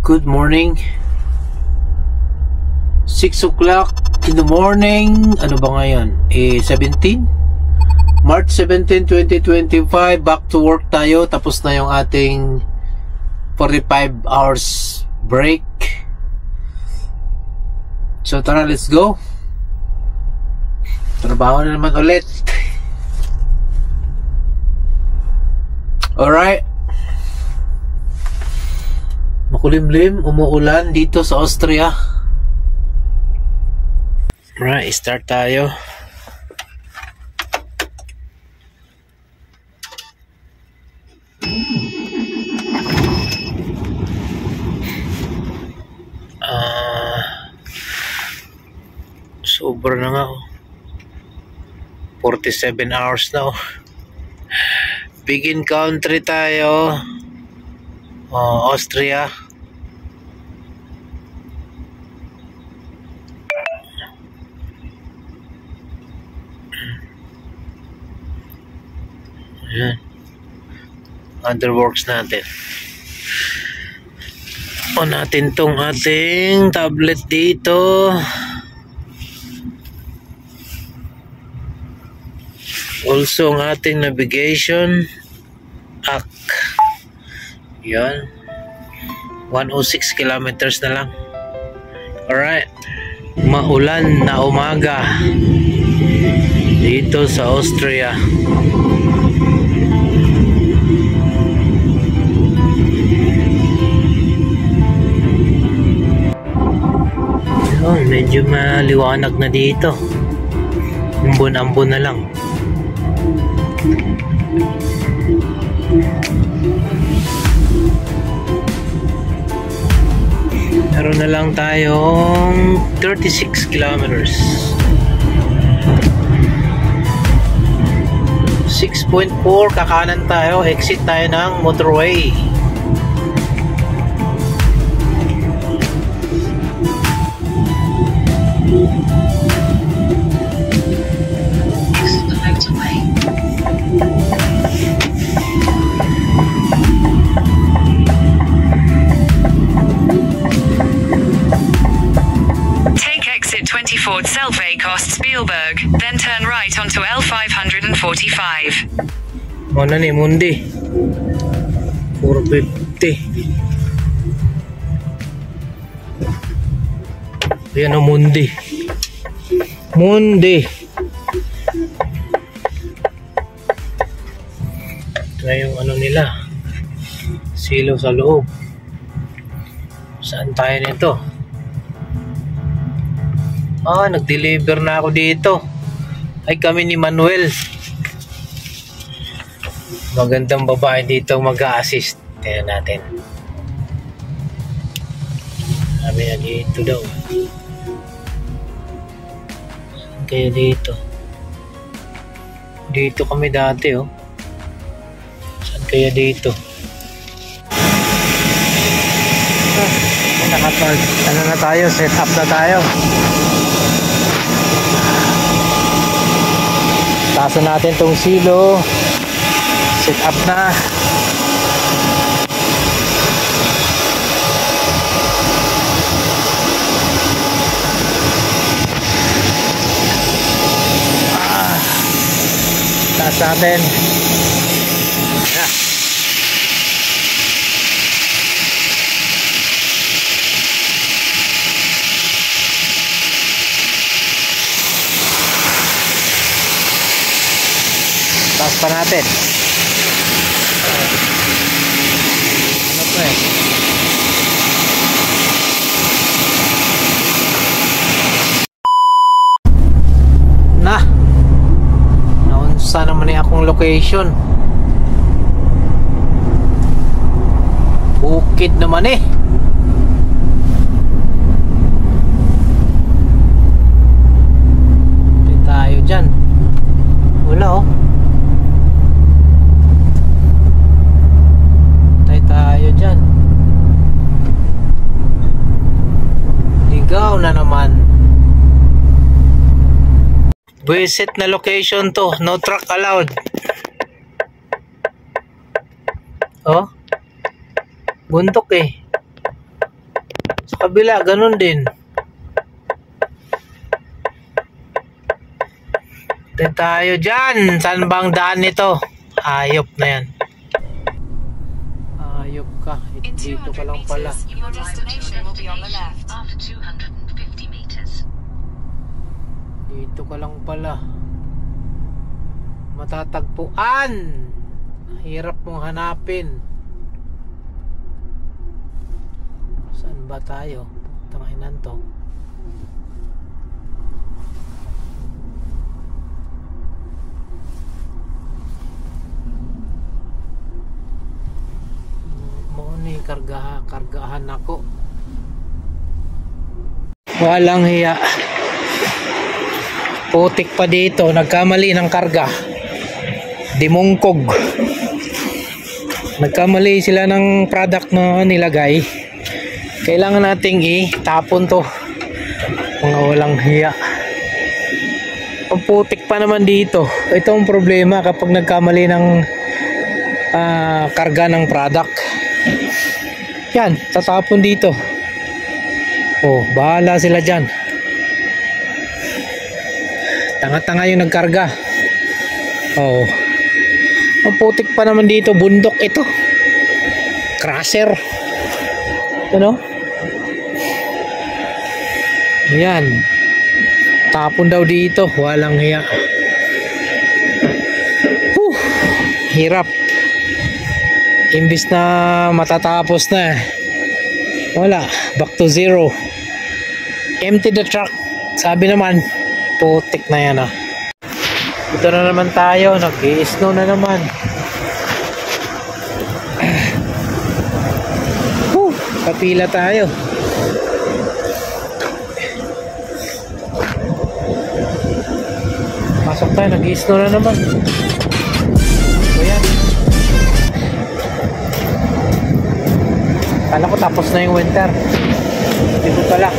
Good morning. 6 o'clock in the morning. Ano ba ngayon? 17? March 17, 2025. Back to work tayo. Tapos na yung ating 45 hours break. So tara, let's go. Trabaho na naman ulit. Alright. Makulimlim, umuulan dito sa Austria. Right, start tayo. Sobra na nga. 47 hours na. Begin country tayo. Austria. Ayan. Underworks natin. On natin tong ating tablet dito. Also ang ating navigation app. Yan. 106 kilometers na lang. Alright. Maulan na umaga dito sa Austria. Yun, medyo maliwanag na dito. Ambon-ambon na lang. Meron na lang tayong 36 kilometers. 6.4 kakanan tayo, exit tayo ng motorway. Ford Selve-Kost Spielberg, then turn right onto L545. Ano ni Mundi? 450. Ayan o Mundi. Mundi. Ito yung ano nila. Silo sa loob. Saan tayo nito? Nag-deliver na ako dito. Ay, kami ni Manuel. Magandang babae dito mag-a-assist. Tingnan natin. Sabi na dito daw. Saan kaya dito? Dito kami dati, oh. Saan kaya dito? Ano na tayo? Set up na tayo. Taasan natin tong silo. Set up na. Taas natin. Yeah. Taas pa natin. Ano po eh? Naunsa naman eh akong location. Bukid naman eh. Hindi tayo dyan. Wala oh. Tayo dyan. Ligaw na naman. Visit na location to. No truck allowed. Oh. Bundok eh. kabila, ganun din. Then tayo dyan. Saan bang daan nito? Ayop na yan. Ayop ka. Dito ka lang pala. Your destination will be on the left. After 250 meters. Dito ka lang pala. Matatagpuan. Hirap mong hanapin. Saan ba tayo? Tanginan to. Ni kargahan ako. Walang hiya. Putik pa dito, nagkamali ng karga. Dimungkog. Nagkamali sila ng product na nilagay. Kailangan nating itapon to. Mga walang hiya. Ang putik pa naman dito. Ito ang problema kapag nagkamali ng karga ng product. Yan, tatapon dito. Oh, bahala sila dyan. Tanga-tanga yung nagkarga. Oh. Ang putik pa naman dito, bundok ito. Crusher. Ano? Yan. Tapon daw dito, walang hiya. Hirap. Imbis na matatapos na, wala, back to zero. Empty the truck. Sabi naman, putik na yan ah. Ito na naman tayo, nag-i-snow na naman. Kapila tayo. Pasok tayo, nag-i-snow na naman. So yan. Kala ko tapos na yung winter. Dito pala.